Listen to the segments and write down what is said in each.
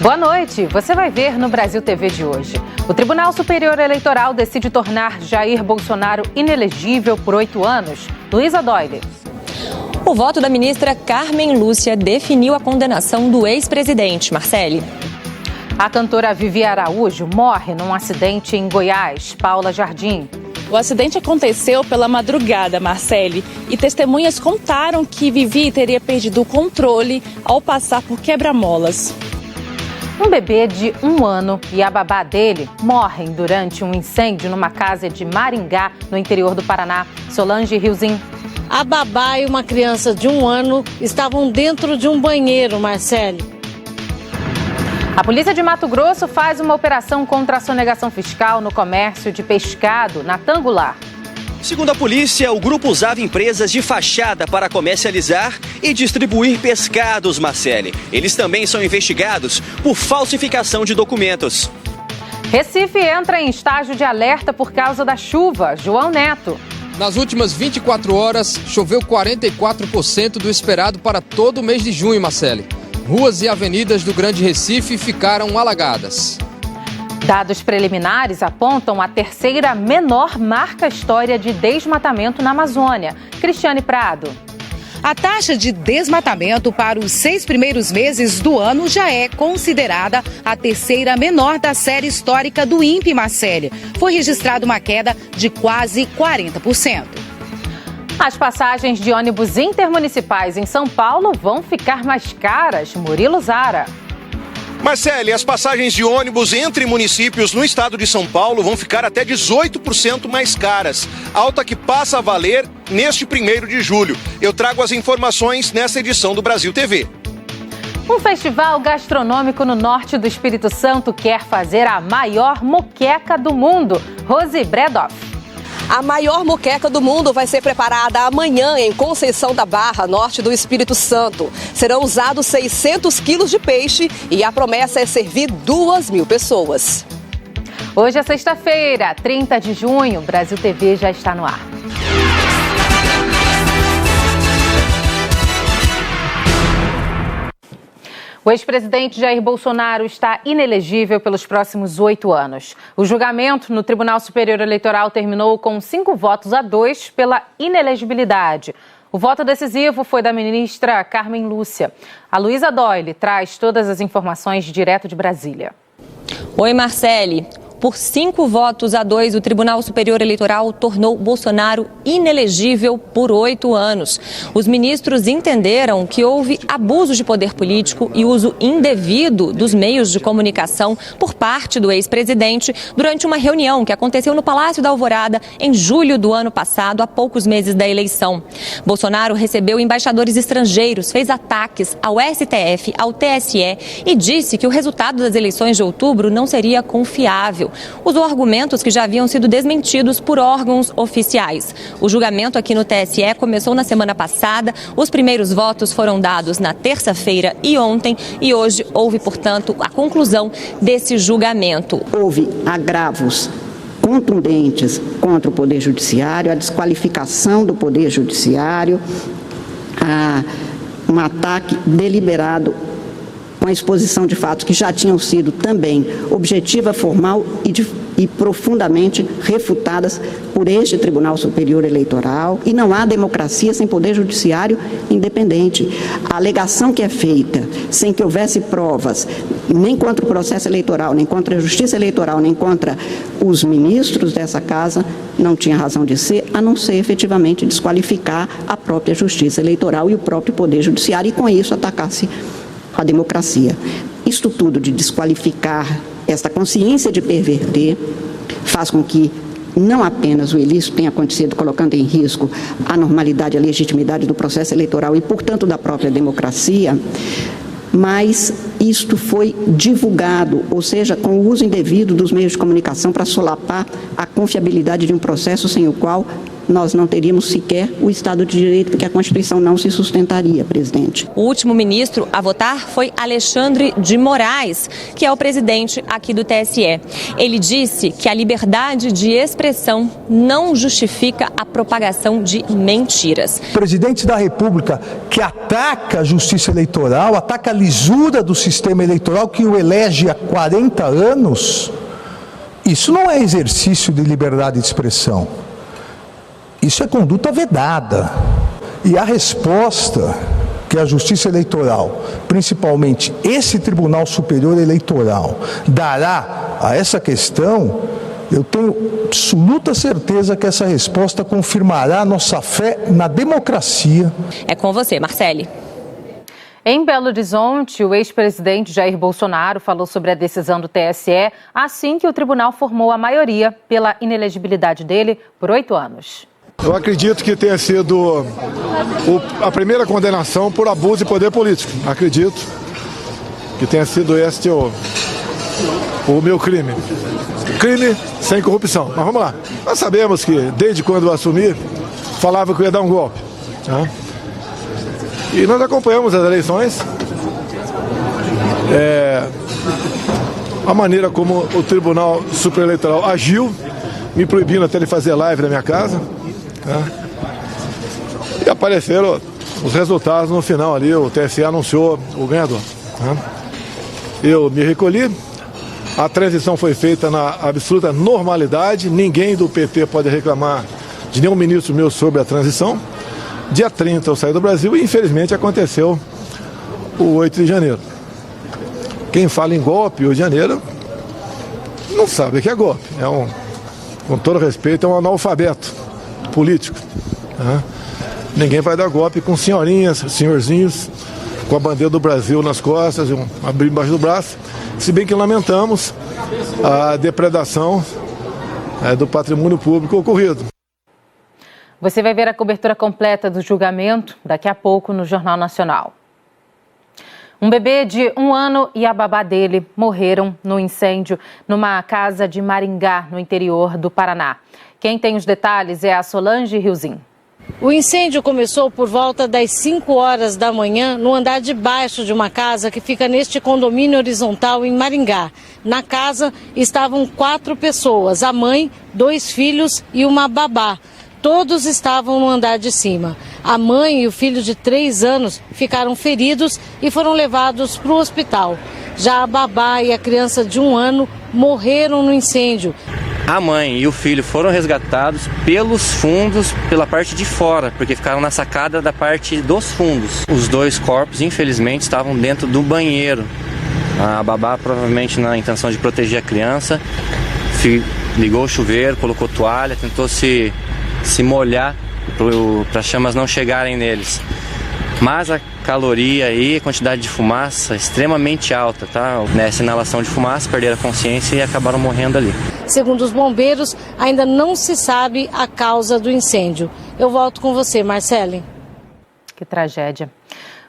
Boa noite. Você vai ver no Brasil TV de hoje. O Tribunal Superior Eleitoral decide tornar Jair Bolsonaro inelegível por 8 anos. Luísa Doyle. O voto da ministra Carmen Lúcia definiu a condenação do ex-presidente, Marcele. A cantora Vivi Araújo morre num acidente em Goiás. Paula Jardim. O acidente aconteceu pela madrugada, Marcele, e testemunhas contaram que Vivi teria perdido o controle ao passar por quebra-molas. Um bebê de 1 ano e a babá dele morrem durante um incêndio numa casa de Maringá, no interior do Paraná. Solange Riozinho. A babá e uma criança de 1 ano estavam dentro de um banheiro, Marcele. A polícia de Mato Grosso faz uma operação contra a sonegação fiscal no comércio de pescado na Tangular. Segundo a polícia, o grupo usava empresas de fachada para comercializar e distribuir pescados, Marcele. Eles também são investigados por falsificação de documentos. Recife entra em estágio de alerta por causa da chuva. João Neto. Nas últimas 24 horas, choveu 44% do esperado para todo o mês de junho, Marcele. Ruas e avenidas do Grande Recife ficaram alagadas. Dados preliminares apontam a terceira menor marca história de desmatamento na Amazônia. Cristiane Prado. A taxa de desmatamento para os 6 primeiros meses do ano já é considerada a terceira menor da série histórica do INPE, Marcele. Foi registrada uma queda de quase 40%. As passagens de ônibus intermunicipais em São Paulo vão ficar mais caras. Murilo Zara. Marcele, as passagens de ônibus entre municípios no estado de São Paulo vão ficar até 18% mais caras. Alta que passa a valer neste 1º de julho. Eu trago as informações nessa edição do Brasil TV. Um festival gastronômico no norte do Espírito Santo quer fazer a maior moqueca do mundo. Rose Bredoff. A maior moqueca do mundo vai ser preparada amanhã em Conceição da Barra, norte do Espírito Santo. Serão usados 600 quilos de peixe e a promessa é servir 2.000 pessoas. Hoje é sexta-feira, 30 de junho. Brasil TV já está no ar. O ex-presidente Jair Bolsonaro está inelegível pelos próximos 8 anos. O julgamento no Tribunal Superior Eleitoral terminou com 5-2 pela inelegibilidade. O voto decisivo foi da ministra Carmen Lúcia. A Luísa Doyle traz todas as informações direto de Brasília. Oi, Marcele. Por 5-2, o Tribunal Superior Eleitoral tornou Bolsonaro inelegível por 8 anos. Os ministros entenderam que houve abuso de poder político e uso indevido dos meios de comunicação por parte do ex-presidente durante uma reunião que aconteceu no Palácio da Alvorada em julho do ano passado, há poucos meses da eleição. Bolsonaro recebeu embaixadores estrangeiros, fez ataques ao STF, ao TSE e disse que o resultado das eleições de outubro não seria confiável. Usou argumentos que já haviam sido desmentidos por órgãos oficiais. O julgamento aqui no TSE começou na semana passada. Os primeiros votos foram dados na terça-feira e ontem. E hoje houve, portanto, a conclusão desse julgamento. Houve agravos contundentes contra o Poder Judiciário, a desqualificação do Poder Judiciário, um ataque deliberado com a exposição de fatos que já tinham sido também objetiva, formal e profundamente refutadas por este Tribunal Superior Eleitoral. E não há democracia sem Poder Judiciário independente. A alegação que é feita sem que houvesse provas, nem contra o processo eleitoral, nem contra a Justiça Eleitoral, nem contra os ministros dessa casa, não tinha razão de ser, a não ser efetivamente desqualificar a própria Justiça Eleitoral e o próprio Poder Judiciário e com isso atacar-se a democracia. Isto tudo de desqualificar esta consciência de perverter faz com que não apenas o ilícito tenha acontecido colocando em risco a normalidade e a legitimidade do processo eleitoral e, portanto, da própria democracia, mas isto foi divulgado, ou seja, com o uso indevido dos meios de comunicação para solapar a confiabilidade de um processo sem o qual nós não teríamos sequer o Estado de Direito, porque a Constituição não se sustentaria, presidente. O último ministro a votar foi Alexandre de Moraes, que é o presidente aqui do TSE. Ele disse que a liberdade de expressão não justifica a propagação de mentiras. O presidente da República que ataca a justiça eleitoral, ataca a lisura do sistema eleitoral que o elege há 40 anos, isso não é exercício de liberdade de expressão. Isso é conduta vedada. E a resposta que a Justiça Eleitoral, principalmente esse Tribunal Superior Eleitoral, dará a essa questão, eu tenho absoluta certeza que essa resposta confirmará a nossa fé na democracia. É com você, Marcele. Em Belo Horizonte, o ex-presidente Jair Bolsonaro falou sobre a decisão do TSE assim que o tribunal formou a maioria pela inelegibilidade dele por 8 anos. Eu acredito que tenha sido a primeira condenação por abuso de poder político. Acredito que tenha sido este o meu crime. Crime sem corrupção. Mas vamos lá. Nós sabemos que, desde quando eu assumi, falava que eu ia dar um golpe. Né? E nós acompanhamos as eleições. A maneira como o Tribunal Superior Eleitoral agiu, me proibindo até de fazer live na minha casa. Né? E apareceram os resultados no final ali, o TSE anunciou o ganhador. Né? Eu me recolhi, a transição foi feita na absoluta normalidade, ninguém do PT pode reclamar de nenhum ministro meu sobre a transição. Dia 30 eu saí do Brasil e infelizmente aconteceu o 8 de janeiro. Quem fala em golpe, 8 de janeiro, não sabe o que é golpe. Com todo respeito, é um analfabeto político. Né? Ninguém vai dar golpe com senhorinhas, senhorzinhos, com a bandeira do Brasil nas costas, abrir embaixo do braço. Se bem que lamentamos a depredação do patrimônio público ocorrido. Você vai ver a cobertura completa do julgamento daqui a pouco no Jornal Nacional. Um bebê de 1 ano e a babá dele morreram no incêndio numa casa de Maringá, no interior do Paraná. Quem tem os detalhes é a Solange Riozin. O incêndio começou por volta das 5 horas da manhã no andar de baixo de uma casa que fica neste condomínio horizontal em Maringá. Na casa estavam 4 pessoas, a mãe, 2 filhos e uma babá. Todos estavam no andar de cima. A mãe e o filho de 3 anos ficaram feridos e foram levados para o hospital. Já a babá e a criança de 1 ano morreram no incêndio. A mãe e o filho foram resgatados pelos fundos, pela parte de fora, porque ficaram na sacada da parte dos fundos. Os 2 corpos, infelizmente, estavam dentro do banheiro. A babá, provavelmente na intenção de proteger a criança, ligou o chuveiro, colocou toalha, tentou se molhar para as chamas não chegarem neles. Mas a caloria e a quantidade de fumaça extremamente alta, tá? Nessa inalação de fumaça, perderam a consciência e acabaram morrendo ali. Segundo os bombeiros, ainda não se sabe a causa do incêndio. Eu volto com você, Marcele. Que tragédia.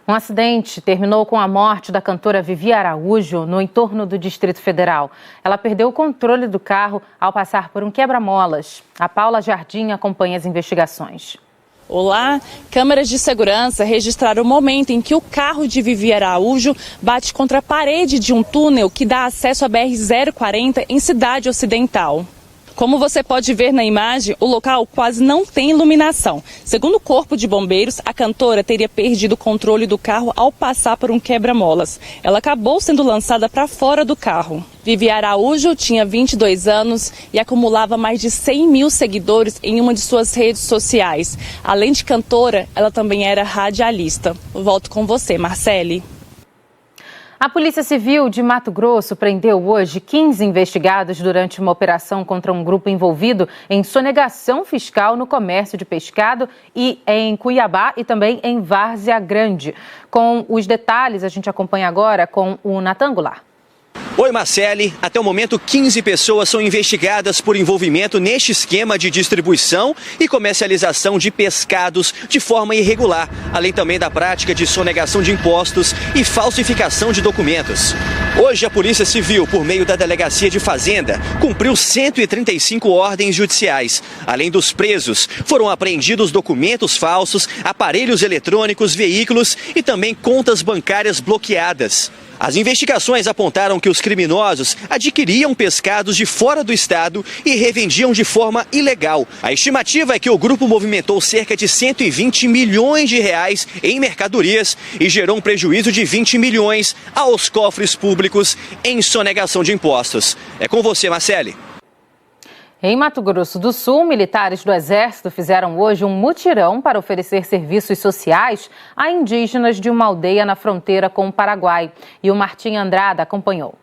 Um acidente terminou com a morte da cantora Vivi Araújo no entorno do Distrito Federal. Ela perdeu o controle do carro ao passar por um quebra-molas. A Paula Jardim acompanha as investigações. Olá, câmeras de segurança registraram o momento em que o carro de Vivi Araújo bate contra a parede de um túnel que dá acesso à BR-040 em Cidade Ocidental. Como você pode ver na imagem, o local quase não tem iluminação. Segundo o Corpo de Bombeiros, a cantora teria perdido o controle do carro ao passar por um quebra-molas. Ela acabou sendo lançada para fora do carro. Vivi Araújo tinha 22 anos e acumulava mais de 100 mil seguidores em uma de suas redes sociais. Além de cantora, ela também era radialista. Volto com você, Marcele. A Polícia Civil de Mato Grosso prendeu hoje 15 investigados durante uma operação contra um grupo envolvido em sonegação fiscal no comércio de pescado e em Cuiabá e também em Várzea Grande. Com os detalhes, a gente acompanha agora com o Natan Goulart. Oi, Marcele. Até o momento, 15 pessoas são investigadas por envolvimento neste esquema de distribuição e comercialização de pescados de forma irregular, além também da prática de sonegação de impostos e falsificação de documentos. Hoje, a Polícia Civil, por meio da Delegacia de Fazenda, cumpriu 135 ordens judiciais. Além dos presos, foram apreendidos documentos falsos, aparelhos eletrônicos, veículos e também contas bancárias bloqueadas. As investigações apontaram que os criminosos adquiriam pescados de fora do estado e revendiam de forma ilegal. A estimativa é que o grupo movimentou cerca de 120 milhões de reais em mercadorias e gerou um prejuízo de 20 milhões aos cofres públicos em sonegação de impostos. É com você, Marcele. Em Mato Grosso do Sul, militares do Exército fizeram hoje um mutirão para oferecer serviços sociais a indígenas de uma aldeia na fronteira com o Paraguai. E o Martim Andrada acompanhou.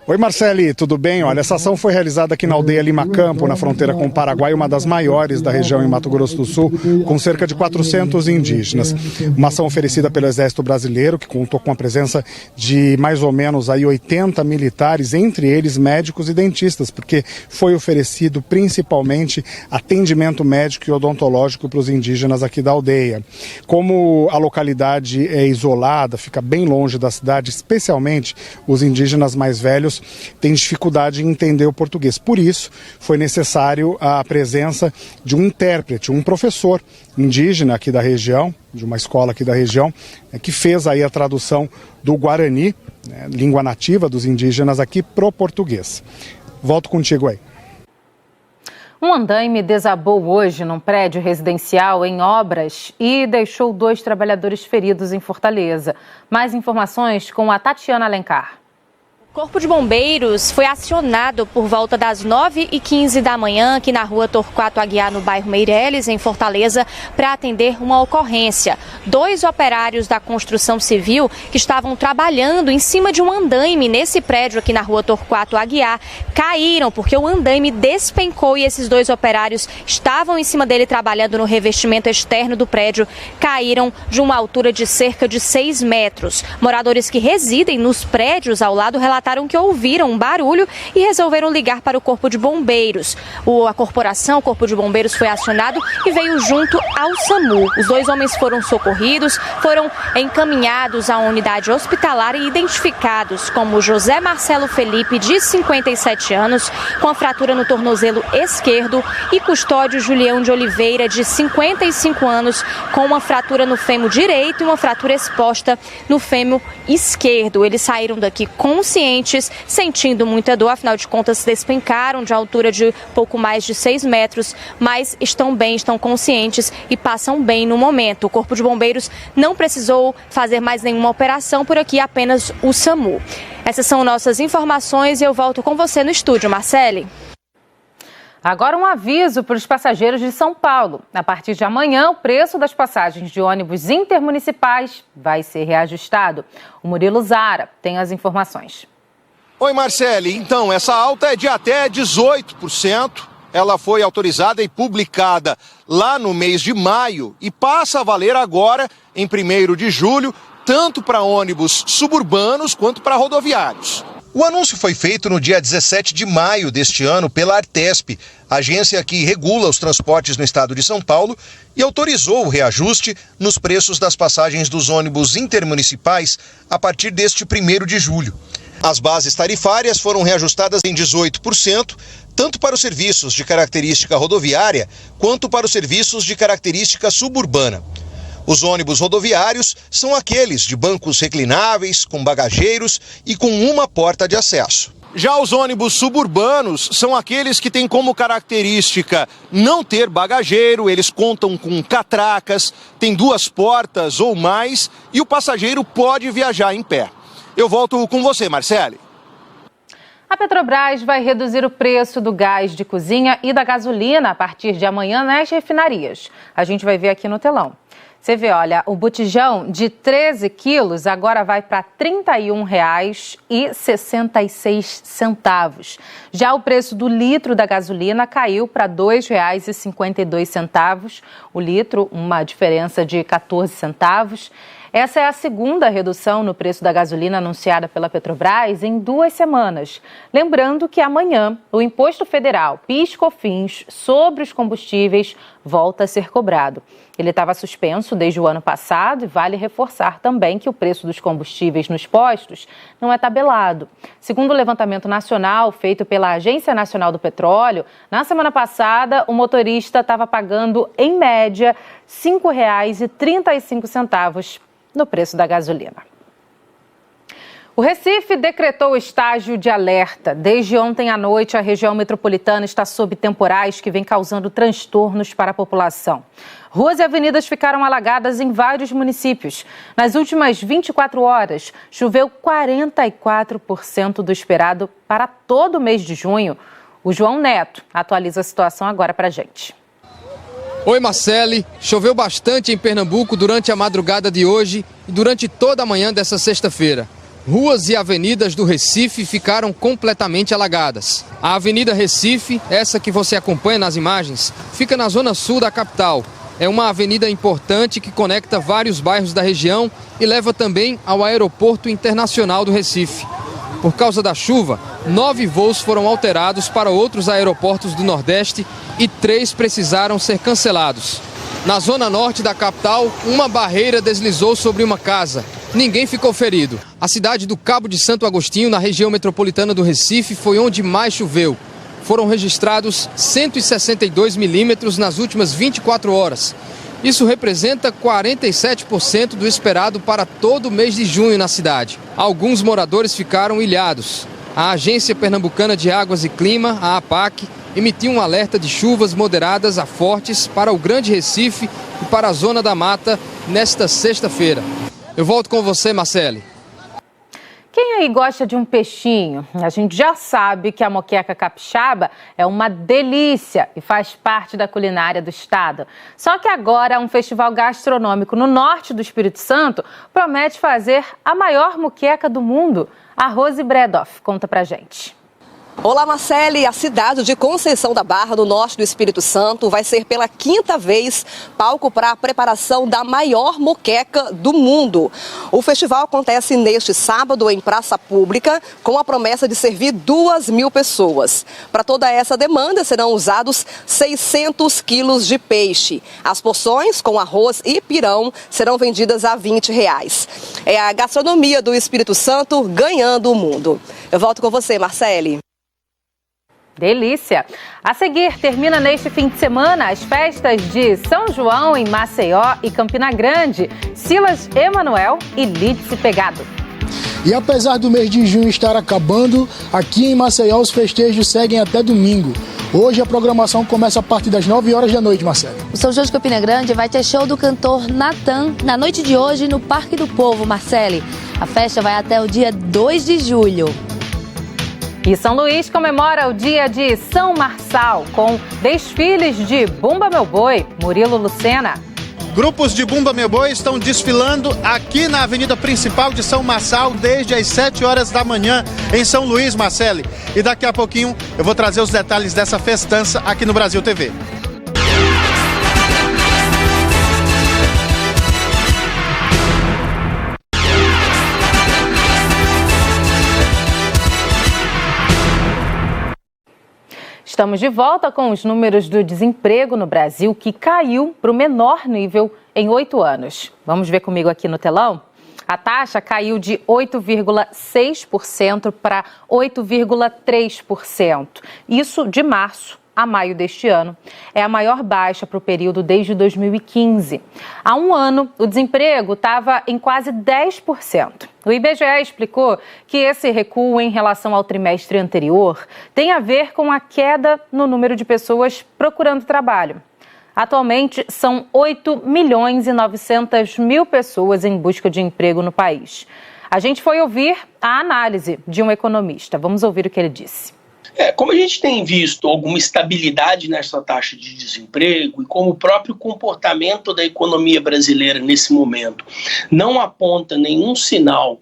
Oi, Marcele, tudo bem? Olha, essa ação foi realizada aqui na aldeia Lima Campo, na fronteira com o Paraguai, uma das maiores da região em Mato Grosso do Sul, com cerca de 400 indígenas. Uma ação oferecida pelo Exército Brasileiro, que contou com a presença de mais ou menos aí 80 militares, entre eles médicos e dentistas, porque foi oferecido principalmente atendimento médico e odontológico para os indígenas aqui da aldeia. Como a localidade é isolada, fica bem longe da cidade, especialmente os indígenas mais velhos, tem dificuldade em entender o português. Por isso, foi necessário a presença de um intérprete, um professor indígena aqui da região, de uma escola aqui da região, que fez aí a tradução do Guarani, língua nativa dos indígenas aqui, pro português. Volto contigo aí. Um andaime desabou hoje num prédio residencial em obras e deixou 2 trabalhadores feridos em Fortaleza. Mais informações com a Tatiana Alencar. O Corpo de Bombeiros foi acionado por volta das 9h15 da manhã aqui na rua Torquato Aguiar, no bairro Meireles, em Fortaleza, para atender uma ocorrência. 2 operários da construção civil que estavam trabalhando em cima de um andaime nesse prédio aqui na rua Torquato Aguiar caíram porque o andaime despencou e esses 2 operários estavam em cima dele trabalhando no revestimento externo do prédio, caíram de uma altura de cerca de 6 metros. Moradores que residem nos prédios ao lado relataram que ouviram um barulho e resolveram ligar para o Corpo de Bombeiros. A corporação, o Corpo de Bombeiros, foi acionado e veio junto ao SAMU. Os 2 homens foram socorridos, foram encaminhados à unidade hospitalar e identificados como José Marcelo Felipe, de 57 anos, com a fratura no tornozelo esquerdo, e Custódio Julião de Oliveira, de 55 anos, com uma fratura no fêmur direito e uma fratura exposta no fêmur esquerdo. Eles saíram daqui conscientes, sentindo muita dor, afinal de contas despencaram de altura de pouco mais de 6 metros, mas estão bem, estão conscientes e passam bem no momento. O Corpo de Bombeiros não precisou fazer mais nenhuma operação por aqui, apenas o SAMU. Essas são nossas informações e eu volto com você no estúdio, Marcele. Agora um aviso para os passageiros de São Paulo. A partir de amanhã, o preço das passagens de ônibus intermunicipais vai ser reajustado. O Murilo Zara tem as informações. Oi, Marcele. Então, essa alta é de até 18%. Ela foi autorizada e publicada lá no mês de maio e passa a valer agora, em 1º de julho, tanto para ônibus suburbanos quanto para rodoviários. O anúncio foi feito no dia 17 de maio deste ano pela Artesp, agência que regula os transportes no estado de São Paulo, e autorizou o reajuste nos preços das passagens dos ônibus intermunicipais a partir deste 1º de julho. As bases tarifárias foram reajustadas em 18%, tanto para os serviços de característica rodoviária quanto para os serviços de característica suburbana. Os ônibus rodoviários são aqueles de bancos reclináveis, com bagageiros e com uma porta de acesso. Já os ônibus suburbanos são aqueles que têm como característica não ter bagageiro, eles contam com catracas, têm 2 portas ou mais e o passageiro pode viajar em pé. Eu volto com você, Marcele. A Petrobras vai reduzir o preço do gás de cozinha e da gasolina a partir de amanhã nas refinarias. A gente vai ver aqui no telão. Você vê, olha, o botijão de 13 quilos agora vai para R$ 31,66. Já o preço do litro da gasolina caiu para R$ 2,52 o litro, uma diferença de 14 centavos. Essa é a segunda redução no preço da gasolina anunciada pela Petrobras em 2 semanas. Lembrando que amanhã o Imposto Federal, PIS/COFINS, sobre os combustíveis volta a ser cobrado. Ele estava suspenso desde o ano passado e vale reforçar também que o preço dos combustíveis nos postos não é tabelado. Segundo o levantamento nacional feito pela Agência Nacional do Petróleo, na semana passada o motorista estava pagando, em média, R$ 5,35 no preço da gasolina. O Recife decretou estágio de alerta. Desde ontem à noite, a região metropolitana está sob temporais que vem causando transtornos para a população. Ruas e avenidas ficaram alagadas em vários municípios. Nas últimas 24 horas, choveu 44% do esperado para todo o mês de junho. O João Neto atualiza a situação agora para a gente. Oi, Marcele. Choveu bastante em Pernambuco durante a madrugada de hoje e durante toda a manhã dessa sexta-feira. Ruas e avenidas do Recife ficaram completamente alagadas. A Avenida Recife, essa que você acompanha nas imagens, fica na zona sul da capital. É uma avenida importante que conecta vários bairros da região e leva também ao Aeroporto Internacional do Recife. Por causa da chuva, 9 voos foram alterados para outros aeroportos do Nordeste e 3 precisaram ser cancelados. Na zona norte da capital, uma barreira deslizou sobre uma casa. Ninguém ficou ferido. A cidade do Cabo de Santo Agostinho, na região metropolitana do Recife, foi onde mais choveu. Foram registrados 162 milímetros nas últimas 24 horas. Isso representa 47% do esperado para todo o mês de junho na cidade. Alguns moradores ficaram ilhados. A Agência Pernambucana de Águas e Clima, a APAC, emitiu um alerta de chuvas moderadas a fortes para o Grande Recife e para a Zona da Mata nesta sexta-feira. Eu volto com você, Marcele. Quem aí gosta de um peixinho? A gente já sabe que a moqueca capixaba é uma delícia e faz parte da culinária do estado. Só que agora um festival gastronômico no norte do Espírito Santo promete fazer a maior moqueca do mundo. A Rose Bredoff conta pra gente. Olá, Marcele. A cidade de Conceição da Barra, no norte do Espírito Santo, vai ser pela 5ª vez palco para a preparação da maior moqueca do mundo. O festival acontece neste sábado em praça pública, com a promessa de servir 2.000 pessoas. Para toda essa demanda serão usados 600 quilos de peixe. As porções, com arroz e pirão, serão vendidas a R$ 20. É a gastronomia do Espírito Santo ganhando o mundo. Eu volto com você, Marcele. Delícia! A seguir, termina neste fim de semana as festas de São João em Maceió e Campina Grande. Silas Emanuel e Lídice Pegado. E apesar do mês de junho estar acabando, aqui em Maceió os festejos seguem até domingo. Hoje a programação começa a partir das 9 horas da noite, Marcelo. O São João de Campina Grande vai ter show do cantor Natan na noite de hoje no Parque do Povo, Marcele. A festa vai até o dia 2 de julho. E São Luís comemora o dia de São Marçal, com desfiles de Bumba Meu Boi, Murilo Lucena. Grupos de Bumba Meu Boi estão desfilando aqui na avenida principal de São Marçal desde as 7 horas da manhã em São Luís, Marcele. E daqui a pouquinho eu vou trazer os detalhes dessa festança aqui no Brasil TV. Estamos de volta com os números do desemprego no Brasil, que caiu para o menor nível em 8 anos. Vamos ver comigo aqui no telão? A taxa caiu de 8,6% para 8,3%. Isso de março a maio deste ano. É a maior baixa para o período desde 2015. Há um ano, o desemprego estava em quase 10%. O IBGE explicou que esse recuo em relação ao trimestre anterior tem a ver com a queda no número de pessoas procurando trabalho. Atualmente, são 8.900.000 pessoas em busca de emprego no país. A gente foi ouvir a análise de um economista. Vamos ouvir o que ele disse. Como a gente tem visto alguma estabilidade nessa taxa de desemprego e como o próprio comportamento da economia brasileira nesse momento não aponta nenhum sinal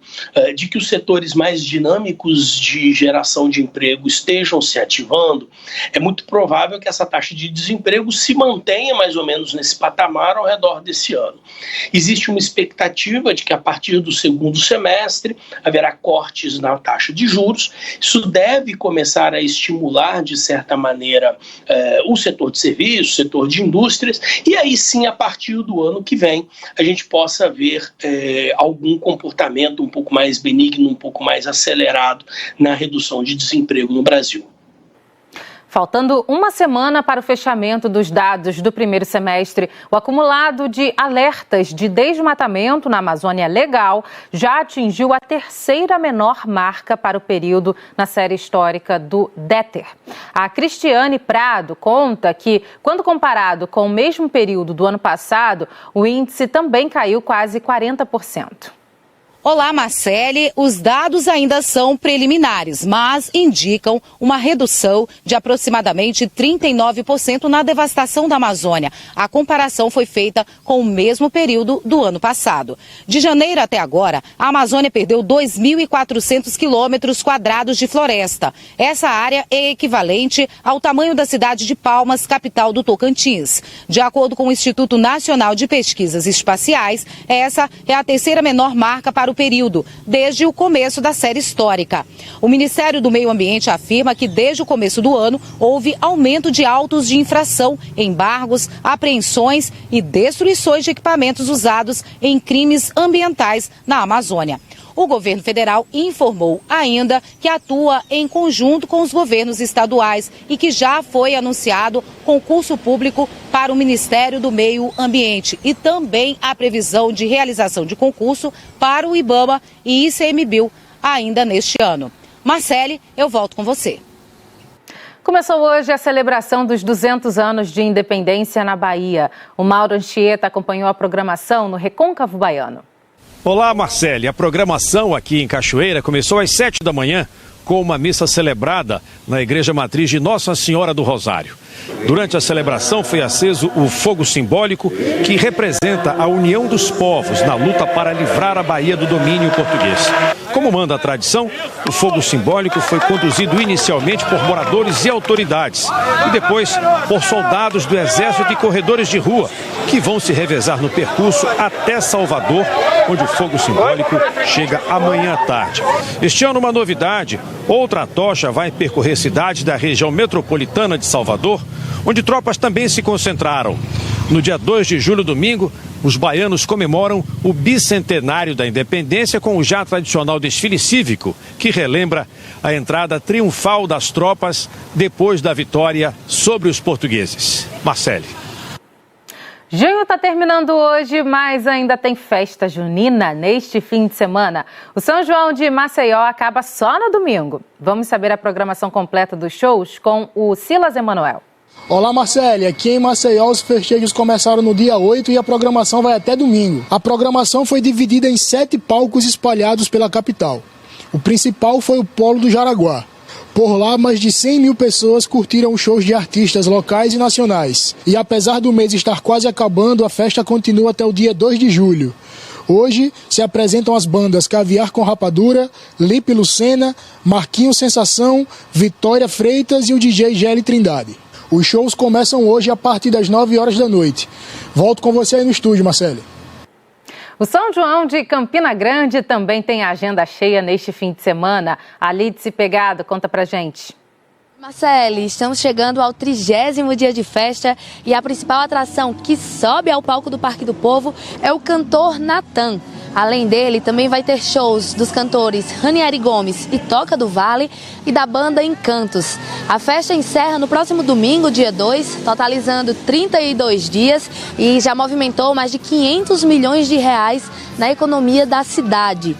de que os setores mais dinâmicos de geração de emprego estejam se ativando, é muito provável que essa taxa de desemprego se mantenha mais ou menos nesse patamar ao redor desse ano. Existe uma expectativa de que a partir do segundo semestre haverá cortes na taxa de juros. Isso deve começar para estimular, de certa maneira, o setor de serviços, o setor de indústrias, e aí sim, a partir do ano que vem, a gente possa ver algum comportamento um pouco mais benigno, um pouco mais acelerado na redução de desemprego no Brasil. Faltando uma semana para o fechamento dos dados do primeiro semestre, o acumulado de alertas de desmatamento na Amazônia Legal já atingiu a terceira menor marca para o período na série histórica do DETER. A Cristiane Prado conta que, quando comparado com o mesmo período do ano passado, o índice também caiu quase 40%. Olá, Marcele. Os dados ainda são preliminares, mas indicam uma redução de aproximadamente 39% na devastação da Amazônia. A comparação foi feita com o mesmo período do ano passado. De janeiro até agora, a Amazônia perdeu 2.400 quilômetros quadrados de floresta. Essa área é equivalente ao tamanho da cidade de Palmas, capital do Tocantins. De acordo com o Instituto Nacional de Pesquisas Espaciais, essa é a terceira menor marca para o período, desde o começo da série histórica. O Ministério do Meio Ambiente afirma que desde o começo do ano houve aumento de autos de infração, embargos, apreensões e destruições de equipamentos usados em crimes ambientais na Amazônia. O governo federal informou ainda que atua em conjunto com os governos estaduais e que já foi anunciado concurso público para o Ministério do Meio Ambiente e também a previsão de realização de concurso para o IBAMA e ICMBio ainda neste ano. Marcele, eu volto com você. Começou hoje a celebração dos 200 anos de independência na Bahia. O Mauro Anchieta acompanhou a programação no Recôncavo Baiano. Olá, Marcele. A programação aqui em Cachoeira começou às 7 da manhã com uma missa celebrada na Igreja Matriz de Nossa Senhora do Rosário. Durante a celebração foi aceso o fogo simbólico que representa a união dos povos na luta para livrar a Bahia do domínio português. Como manda a tradição, o fogo simbólico foi conduzido inicialmente por moradores e autoridades e depois por soldados do Exército e corredores de rua, que vão se revezar no percurso até Salvador, onde o fogo simbólico chega amanhã à tarde. Este ano, uma novidade: outra tocha vai percorrer cidades da região metropolitana de Salvador, onde tropas também se concentraram. No dia 2 de julho, domingo, os baianos comemoram o bicentenário da independência com o já tradicional desfile cívico, que relembra a entrada triunfal das tropas depois da vitória sobre os portugueses. Marcele. Junho está terminando hoje, mas ainda tem festa junina neste fim de semana. O São João de Maceió acaba só no domingo. Vamos saber a programação completa dos shows com o Silas Emanuel. Olá, Marcele. Aqui em Maceió os festejos começaram no dia 8 e a programação vai até domingo. A programação foi dividida em 7 palcos espalhados pela capital. O principal foi o Polo do Jaraguá. Por lá, mais de 100 mil pessoas curtiram os shows de artistas locais e nacionais. E apesar do mês estar quase acabando, a festa continua até o dia 2 de julho. Hoje se apresentam as bandas Caviar com Rapadura, Lipe Lucena, Marquinho Sensação, Vitória Freitas e o DJ Gelli Trindade. Os shows começam hoje a partir das 9 horas da noite. Volto com você aí no estúdio, Marcelo. O São João de Campina Grande também tem agenda cheia neste fim de semana. A Lídice Pegado conta pra gente. Marcele, estamos chegando ao 30º dia de festa e a principal atração que sobe ao palco do Parque do Povo é o cantor Natan. Além dele, também vai ter shows dos cantores Ranieri Gomes e Toca do Vale e da banda Encantos. A festa encerra no próximo domingo, dia 2, totalizando 32 dias e já movimentou mais de 500 milhões de reais na economia da cidade.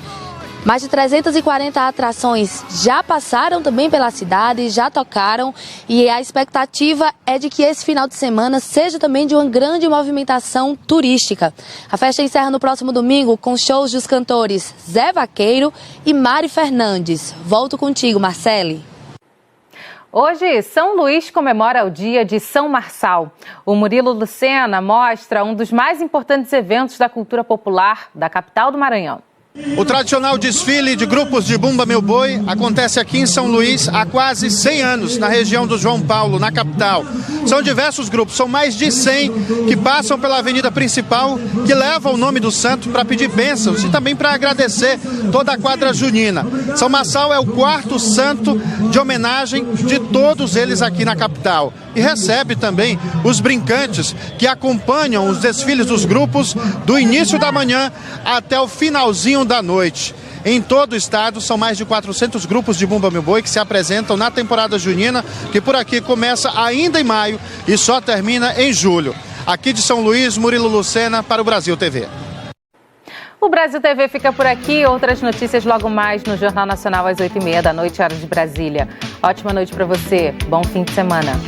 Mais de 340 atrações já passaram também pela cidade, já tocaram e a expectativa é de que esse final de semana seja também de uma grande movimentação turística. A festa encerra no próximo domingo com shows dos cantores Zé Vaqueiro e Mari Fernandes. Volto contigo, Marcele. Hoje, São Luís comemora o dia de São Marçal. O Murilo Lucena mostra um dos mais importantes eventos da cultura popular da capital do Maranhão. O tradicional desfile de grupos de Bumba Meu Boi acontece aqui em São Luís há quase 100 anos, na região do João Paulo, na capital. São diversos grupos, são mais de 100 que passam pela avenida principal, que levam o nome do santo para pedir bênçãos e também para agradecer toda a quadra junina. São Marçal é o 4º santo de homenagem de todos eles aqui na capital. E recebe também os brincantes que acompanham os desfiles dos grupos do início da manhã até o finalzinho da noite. Em todo o estado, são mais de 400 grupos de Bumba Meu Boi que se apresentam na temporada junina, que por aqui começa ainda em maio e só termina em julho. Aqui de São Luís, Murilo Lucena para o Brasil TV. O Brasil TV fica por aqui. Outras notícias logo mais no Jornal Nacional às 8h30 da noite, hora de Brasília. Ótima noite para você. Bom fim de semana.